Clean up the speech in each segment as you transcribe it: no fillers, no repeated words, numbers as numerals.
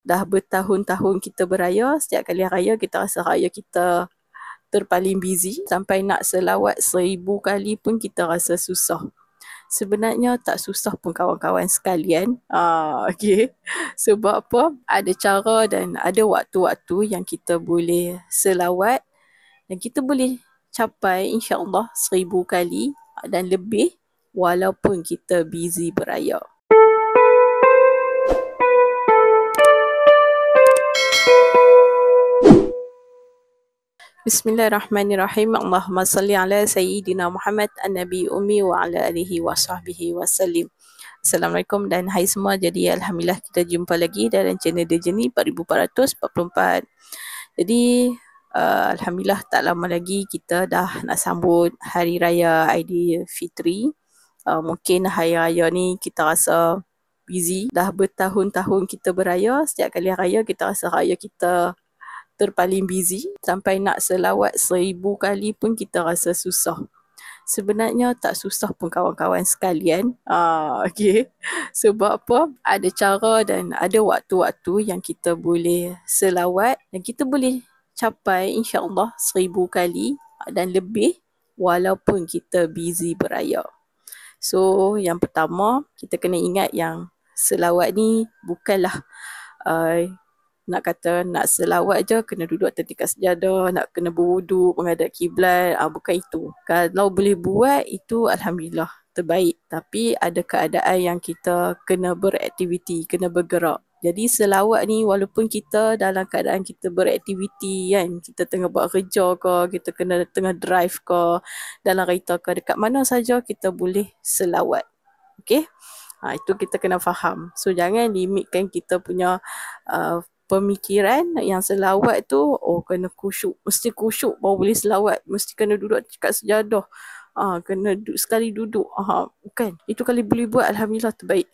dah bertahun-tahun kita beraya, setiap kali raya kita rasa raya kita terpaling busy. Sampai nak selawat 1000 kali pun kita rasa susah. Sebenarnya tak susah pun kawan-kawan sekalian. Okay. Sebab apa? Ada cara dan ada waktu-waktu yang kita boleh selawat dan kita boleh capai insya-Allah 1000 kali dan lebih walaupun kita busy beraya. Bismillahirrahmanirrahim. Allahumma salli ala Sayyidina Muhammad an-Nabi Ummi wa ala alihi wa sahbihi wa sallim. Assalamualaikum dan hai semua. Jadi Alhamdulillah kita jumpa lagi dalam channel The Journey 4444. Jadi Alhamdulillah tak lama lagi kita dah nak sambut Hari Raya Aidilfitri. Mungkin Hari Raya ni kita rasa busy. Dah bertahun-tahun kita beraya, setiap kali raya kita rasa raya kita terpaling busy. Sampai nak selawat 1000 kali pun kita rasa susah. Sebenarnya tak susah pun kawan-kawan sekalian. Okay. Sebab apa? Ada cara dan ada waktu-waktu yang kita boleh selawat dan kita boleh capai insya-Allah 1000 kali dan lebih walaupun kita busy beraya. So yang pertama kita kena ingat yang selawat ni bukanlah nak kata nak selawat je kena duduk atas tikar sejadah, nak kena berwuduk, menghadap kiblat, bukan itu. Kalau boleh buat itu Alhamdulillah terbaik. Tapi ada keadaan yang kita kena beraktiviti, kena bergerak. Jadi selawat ni walaupun kita dalam keadaan kita beraktiviti kan, kita tengah buat kerja ke, kita kena tengah drive ke, dalam kereta ke, dekat mana saja kita boleh selawat. Okay? Itu kita kena faham. So jangan limitkan kita punya pemikiran yang selawat tu kena khusyuk, mesti khusyuk baru boleh selawat, mesti kena duduk dekat sejadah, kena sekali duduk, bukan, itu kalau boleh buat Alhamdulillah terbaik.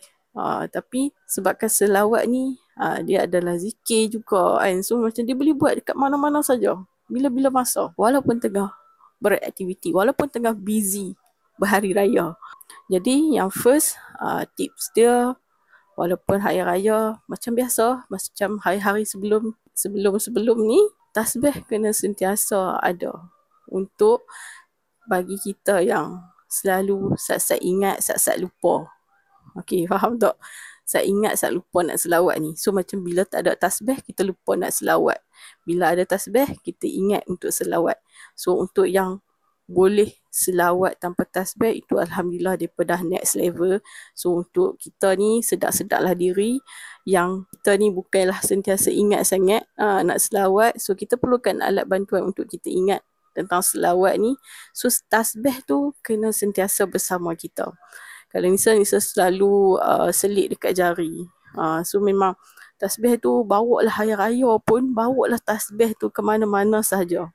Tapi sebabkan selawat ni dia adalah zikir juga kan, so macam dia boleh buat dekat mana-mana saja, bila-bila masa, walaupun tengah beraktiviti, walaupun tengah busy berhari raya. Jadi yang first tips dia, walaupun hari raya macam biasa, macam hari-hari sebelum ni, tasbih kena sentiasa ada untuk bagi kita yang selalu sat-sat ingat, sat-sat lupa. Okey, faham tak? Sat ingat, sat lupa nak selawat ni. So macam bila tak ada tasbih, kita lupa nak selawat. Bila ada tasbih, kita ingat untuk selawat. So untuk yang boleh selawat tanpa tasbih itu Alhamdulillah dia dah next level. So untuk kita ni sedar-sedarlah diri yang kita ni bukanlah sentiasa ingat sangat nak selawat. So kita perlukan alat bantuan untuk kita ingat tentang selawat ni. So tasbih tu kena sentiasa bersama kita. Kalau misalnya selalu selit dekat jari, so memang tasbih tu bawalah hari raya pun, bawalah tasbih tu ke mana-mana sahaja.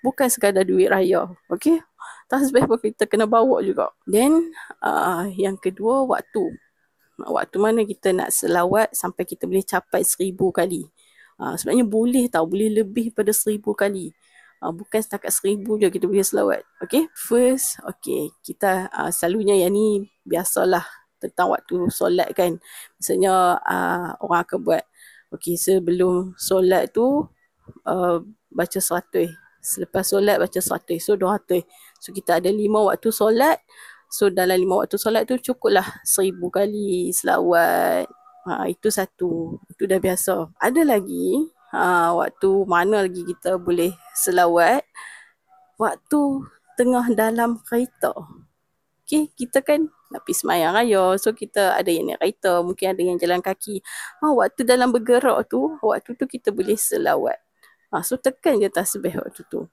Bukan sekadar duit raya. Okay? Tasbih pun kita kena bawa juga. Then, yang kedua, waktu. Waktu mana kita nak selawat sampai kita boleh capai 1000 kali. Sebenarnya boleh tau. Boleh lebih pada 1000 kali. Bukan setakat 1000 je kita boleh selawat. Okay? First, okay. Kita selalunya yang ni biasalah tentang waktu solat kan. Misalnya orang akan buat. Okay, sebelum solat tu baca 100. Selepas solat baca 100. So 200. So kita ada 5 waktu solat. So dalam 5 waktu solat tu cukuplah 1000 kali selawat. Itu satu. Itu dah biasa. Ada lagi waktu mana lagi kita boleh selawat? Waktu tengah dalam kereta. Okay, kita kan nak pergi semayang raya. So kita ada yang naik kereta, mungkin ada yang jalan kaki. Waktu dalam bergerak tu, waktu tu kita boleh selawat. So tekan je tasbih waktu tu.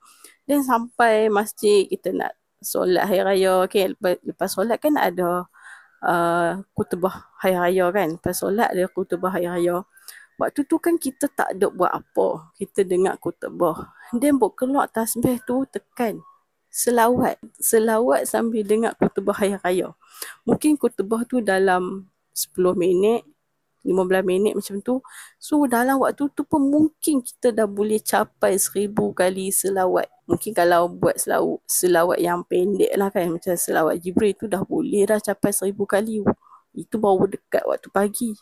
Dan sampai masjid kita nak solat hari raya. Okay, lepas solat kan ada khutbah hari raya kan. Lepas solat ada khutbah hari raya. Waktu tu kan kita tak ada buat apa. Kita dengar khutbah. Dan buat keluar tasbih tu tekan. Selawat. Selawat sambil dengar khutbah hari raya. Mungkin khutbah tu dalam 10 minit. 15 minit macam tu. So dalam waktu tu pun mungkin kita dah boleh capai 1000 kali selawat. Mungkin kalau buat selawat yang pendek lah kan. Macam selawat Jibril tu dah boleh dah capai 1000 kali. Itu baru dekat waktu pagi.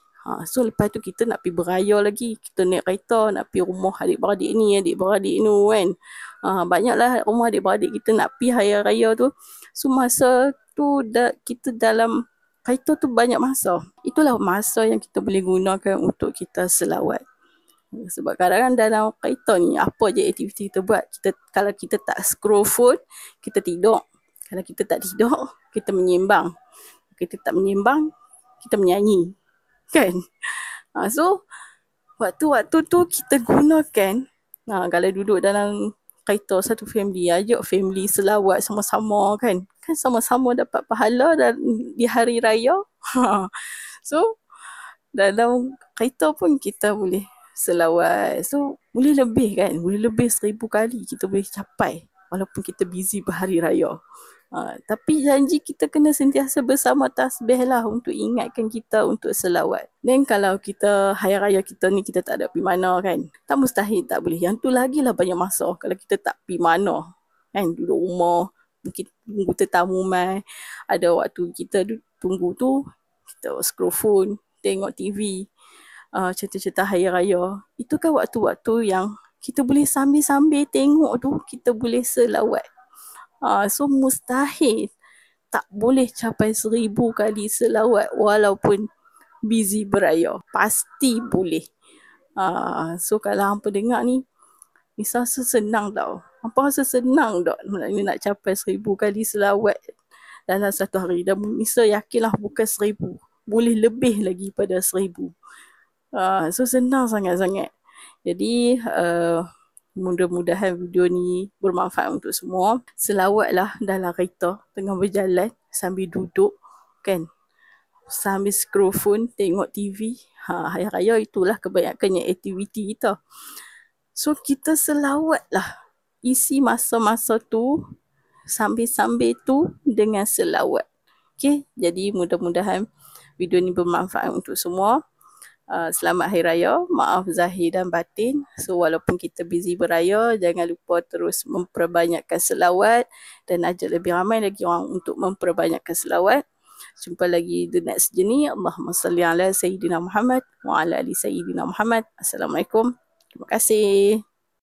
So lepas tu kita nak pergi beraya lagi. Kita naik kereta nak pergi rumah adik-beradik ni, adik-beradik ni kan. Banyaklah rumah adik-beradik kita nak pergi hari raya tu. So masa tu kita dalam kereta tu banyak masa. Itulah masa yang kita boleh gunakan untuk kita selawat. Sebab kadang-kadang dalam kereta ni apa je aktiviti kita buat. Kalau kita tak scroll phone, kita tidur. Kalau kita tak tidur, kita menyembang. Kita tak menyembang, kita menyanyi. Kan? So waktu-waktu tu kita gunakan, kalau duduk dalam kereta satu family, ajak family selawat sama-sama kan. Kan sama-sama dapat pahala di hari raya. So dalam kereta pun kita boleh selawat. So boleh lebih kan, boleh lebih 1000 kali kita boleh capai walaupun kita busy berhari raya. Tapi janji kita kena sentiasa bersama tasbih lah untuk ingatkan kita untuk selawat. Dan kalau kita hari raya kita ni kita tak ada pergi mana kan, tak mustahil tak boleh. Yang tu lagi lah banyak masa kalau kita tak pergi mana kan, duduk rumah mungkin tunggu tetamu mai, ada waktu kita tunggu tu kita scroll phone, tengok TV, cerita-cerita hari raya. Itu kan waktu-waktu yang kita boleh sambil-sambil tengok tu kita boleh selawat. So mustahil tak boleh capai 1000 kali selawat walaupun busy beraya. Pasti boleh. So kalau hampa dengar ni, Nisa rasa senang tau. Hampa rasa senang tak nak capai 1000 kali selawat dalam satu hari. Dan Nisa yakinlah bukan 1000. Boleh lebih lagi pada 1000. So senang sangat-sangat. Jadi mudah-mudahan video ni bermanfaat untuk semua. Selawatlah dalam kereta tengah berjalan sambil duduk kan, sambil scroll phone, tengok TV. Hari raya itulah kebanyakannya aktiviti kita. So kita selawatlah, isi masa-masa tu sambil-sambil tu dengan selawat. Okay, jadi mudah-mudahan video ni bermanfaat untuk semua. Selamat Hari Raya, maaf zahir dan batin. So walaupun kita busy beraya, jangan lupa terus memperbanyakkan selawat dan ajak lebih ramai lagi orang untuk memperbanyakkan selawat. Jumpa lagi the next journey. Allahumma salli ala Sayyidina Muhammad wa ala ali Sayyidina Muhammad. Assalamualaikum. Terima kasih.